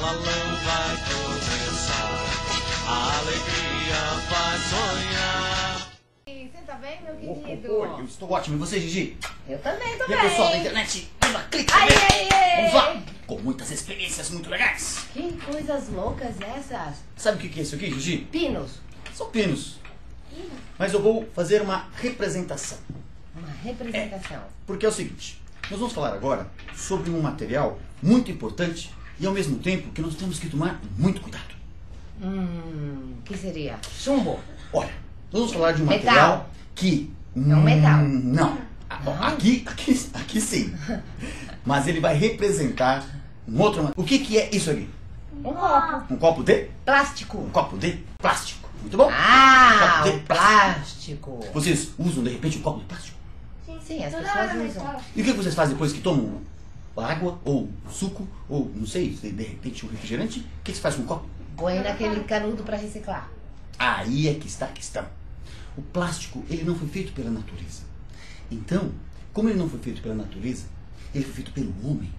salão vai começar. A alegria vai sonhar. Você tá bem, meu querido? Oi, eu estou ótimo. E você, Gigi? Eu também tô E bem. o pessoal da internet? Leva clique Ai, também. ai, ai. Vamos lá. Com muitas experiências muito legais. Que coisas loucas essas? Sabe o que é isso aqui, Gigi? Pinos. São pinos. Mas eu vou fazer uma representação. Uma representação. Porque é o seguinte, nós vamos falar agora sobre um material muito importante e ao mesmo tempo que nós temos que tomar muito cuidado. Que seria? Chumbo. Olha, nós vamos falar de um Metal. material que... É um metal. Não. Aqui sim. Mas ele vai representar um outro... O que é isso aqui? Um copo. Um copo de? Plástico. Um copo de plástico. Muito bom? Ah, Um copo o de plástico. Vocês usam de repente um copo de plástico? Sim, as pessoas usam. E o que vocês fazem depois que tomam água, ou suco, ou não sei, de repente um refrigerante? O que você faz com o copo? Põe naquele canudo pra reciclar. Aí é que está a questão. O plástico, ele não foi feito pela natureza. Então, como ele não foi feito pela natureza, ele foi feito pelo homem.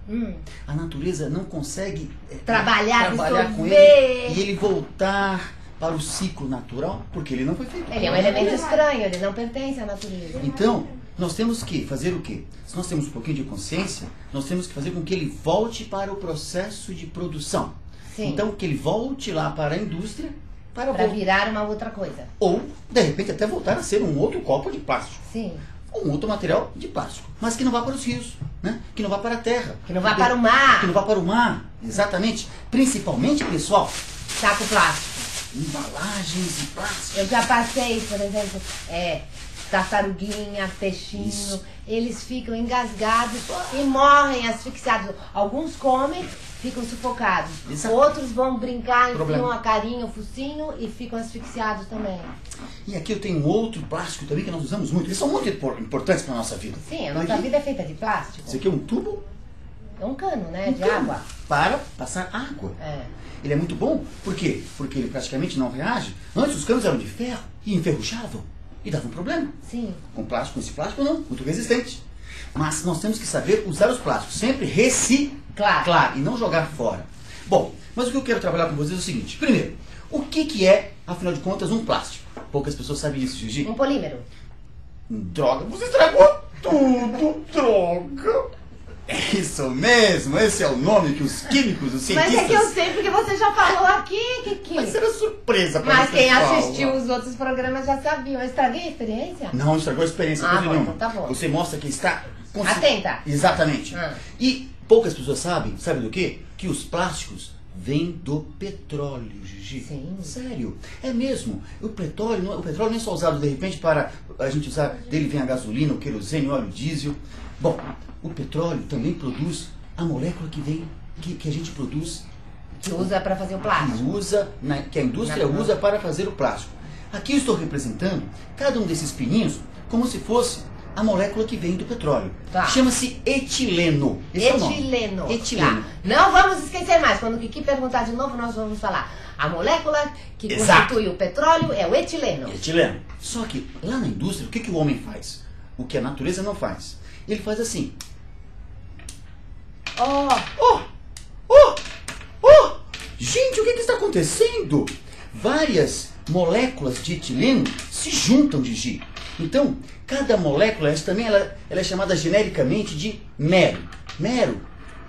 A natureza não consegue Trabalhar com absorver. ele e ele voltar para o ciclo natural, porque ele não foi feito. Ele é um elemento estranho, ele não pertence à natureza. Então, nós temos que fazer o quê? Se nós temos um pouquinho de consciência, nós temos que fazer com que ele volte para o processo de produção. Sim. Então, que ele volte lá para a indústria, para virar uma outra coisa. ou, de repente, até voltar a ser um outro copo de plástico. Sim. Ou um outro material de plástico. Mas que não vá para os rios, né? Que não vá para a terra. Que não vá para o mar. Que não vá para o mar, exatamente. Principalmente, pessoal, Saco plástico. embalagens de plástico. Eu já passei, por exemplo, tartaruguinha, peixinho, Isso. eles ficam engasgados e morrem asfixiados. Alguns comem, ficam sufocados. Exato. Outros vão brincar, enfiam Problema. a carinha, o focinho e ficam asfixiados também. E aqui eu tenho um outro plástico também que nós usamos muito. Eles são muito importantes para a nossa vida. Sim, a Então, nossa aqui, vida é feita de plástico. Esse aqui é um tubo É um cano, né? De cano água. para passar água. É. Ele é muito bom, por quê? Porque ele praticamente não reage. Antes os canos eram de ferro e enferrujavam e davam problema. Sim. Com plástico, com esse plástico não, muito resistente. Mas nós temos que saber usar os plásticos, sempre reciclar e não jogar fora. Bom, mas o que eu quero trabalhar com vocês é o seguinte. Primeiro, o que é, afinal de contas, um plástico? Poucas pessoas sabem isso, Gigi. Um polímero. Droga, você estragou tudo, droga. É isso mesmo, esse é o nome que os químicos, os cientistas... Mas é que eu sei porque você já falou aqui, Kiki. Mas era surpresa para Mas o quem pessoal. assistiu os outros programas já sabia. Eu estraguei a experiência? Não estragou a experiência, Ah, coisa bom, nenhuma. então tá bom. Você mostra que está... Atenta. Exatamente. Ah. E poucas pessoas sabem, sabe do quê? Que os plásticos vêm do petróleo, Gigi. Sim. Sério, é mesmo. O petróleo não é só usado de repente para a gente usar, dele vem a gasolina, o querosene, o óleo diesel. Bom, o petróleo também produz a molécula que a gente produz, Que usa pra fazer o plástico. que a indústria usa para fazer o plástico. Aqui eu estou representando cada um desses pininhos como se fosse a molécula que vem do petróleo. Tá. Chama-se etileno. Esse é o nome. Etileno. Etileno. Tá. Não vamos esquecer mais. Quando o Kiki perguntar de novo, nós vamos falar. A molécula que Exato. constitui o petróleo é o etileno. Etileno. Só que lá na indústria, o que o homem faz? O que a natureza não faz. Ele faz assim. Oh, Gente, o que está acontecendo? Várias moléculas de etileno se juntam, Gigi. Então, cada molécula, ela é chamada genericamente de mero. Mero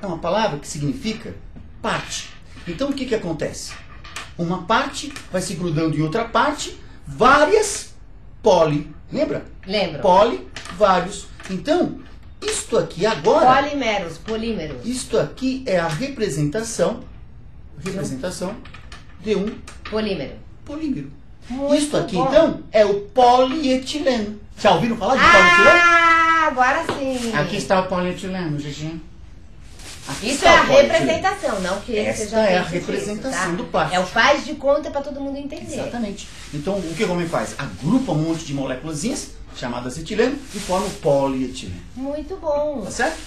é uma palavra que significa parte. Então, o que acontece? Uma parte vai se grudando em outra parte, várias lembra? lembro. Vários. Então, isto aqui agora... Polímeros. Isto aqui é a representação de um Polímero. polímero. Muito Isto aqui, bom. então, é o polietileno. Já ouviram falar de polietileno? Ah, agora sim. Aqui está o polietileno, Gigi. Aqui Isso está é a o polietileno. representação, não que ele Esta seja é a feito disso, representação tá? do plástico. É o faz de conta para todo mundo entender. Exatamente. Então, o que o homem faz? Agrupa um monte de moléculazinhas, chamadas etileno, e forma o polietileno. Muito bom. Tá certo?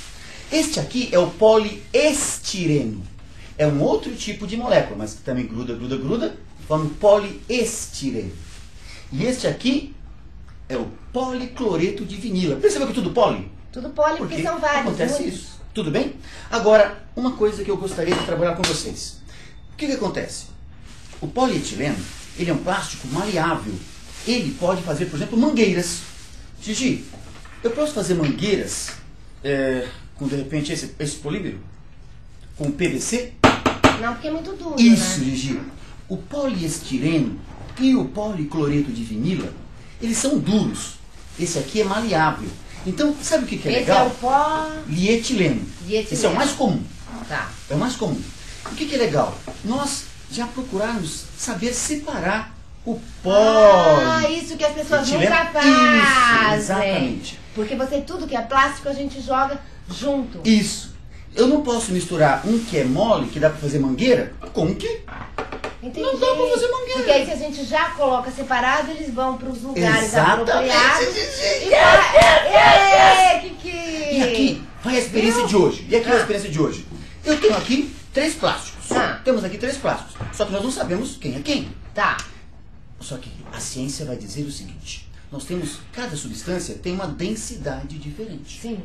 Este aqui é o poliestireno. É um outro tipo de molécula, mas que também gruda, forma o poliestireno. E este aqui é o policloreto de vinila. Percebeu que tudo poli? Tudo poli porque são vários. Acontece muitos. isso. Tudo bem? Agora, uma coisa que eu gostaria de trabalhar com vocês. O que acontece? O polietileno, ele é um plástico maleável. Ele pode fazer, por exemplo, mangueiras. Gigi, eu posso fazer mangueiras com, de repente, esse polímero? Com PVC? Não, porque é muito duro, Isso, né? Gigi. O poliestireno e o policloreto de vinila, eles são duros. Esse aqui é maleável. Então, sabe o que é Esse legal? é o pó... Lietileno. Lietileno. Esse é o mais comum. Tá. É o mais comum. O que é legal? Nós já procuramos saber separar o Ah, isso que as pessoas etileno. nunca fazem. Isso, exatamente. Porque tudo que é plástico a gente joga junto. Isso. Eu não posso misturar um que é mole, que dá pra fazer mangueira, com um que Entendi. não dá pra fazer mangueira. Porque aí se a gente já coloca separado, eles vão para os lugares Exatamente, apropriados. Gigi. E aqui vai a experiência de hoje. E aqui vai a experiência de hoje. Eu tenho aqui 3 plásticos. Temos aqui 3 plásticos. Só que nós não sabemos quem é quem. Tá. Só que a ciência vai dizer o seguinte. Nós temos, cada substância tem uma densidade diferente. Sim.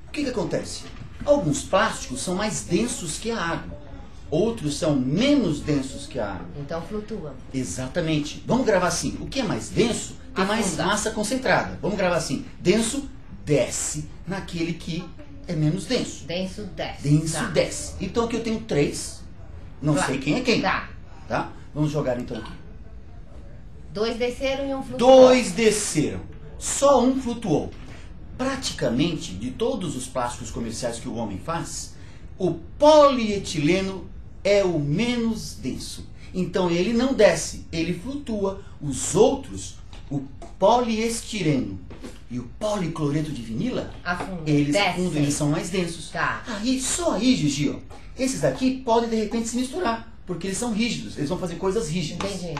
O que acontece? Alguns plásticos são mais densos que a água. Outros são menos densos que a água. Então flutua. Exatamente. Vamos gravar assim. O que é mais denso tem mais Afunda. massa concentrada. Vamos gravar assim. Denso desce naquele que é menos denso. Denso desce. Denso Tá. desce. Então aqui eu tenho 3. Não Claro. sei quem é quem. Tá. Tá? Vamos jogar então aqui. 2 desceram e um flutuou. 2 desceram. Só um flutuou. Praticamente, de todos os plásticos comerciais que o homem faz, o polietileno é o menos denso. Então ele não desce, ele flutua. Os outros, o poliestireno e o policloreto de vinila, Afunda. eles Desce. afundam, eles são mais densos. Tá. Aí, só aí, Gigi, ó, esses daqui podem de repente se misturar, porque eles são rígidos, eles vão fazer coisas rígidas. Entendi.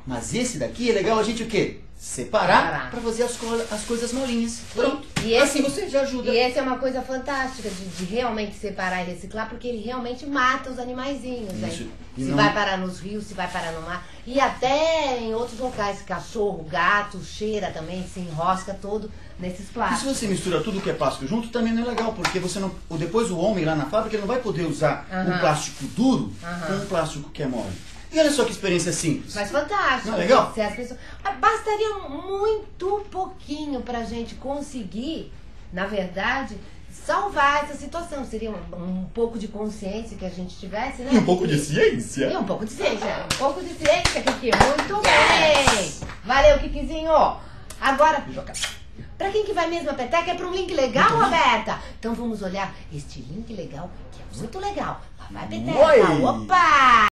Mas esse daqui é legal a gente o quê? Separar Separar. para fazer as coisas molinhas. Pronto. E assim você já ajuda. E essa é uma coisa fantástica de realmente separar e reciclar, porque ele realmente mata os animaizinhos, né? Isso. E Se não- vai parar nos rios, se vai parar no mar. E até em outros locais, cachorro, gato, cheira também, se enrosca todo nesses E se plásticos. você mistura tudo que é plástico junto, também não é legal, porque você não, depois o homem lá na fábrica ele não vai poder usar um plástico duro com um plástico que é mole. E olha só que experiência simples. Mas fantástico. Não é legal? Se as pessoas... Bastaria muito pouquinho pra gente conseguir, na verdade, salvar essa situação. Seria um pouco de consciência que a gente tivesse, né? E um pouco de ciência. E um pouco de ciência. Um pouco de ciência, Kiki. Muito bem. Valeu, Kikizinho. Agora, pra quem que vai mesmo a peteca? É pra um link legal, Roberta? Então vamos olhar este link legal, que é muito legal. Lá vai a peteca. Oi. Opa!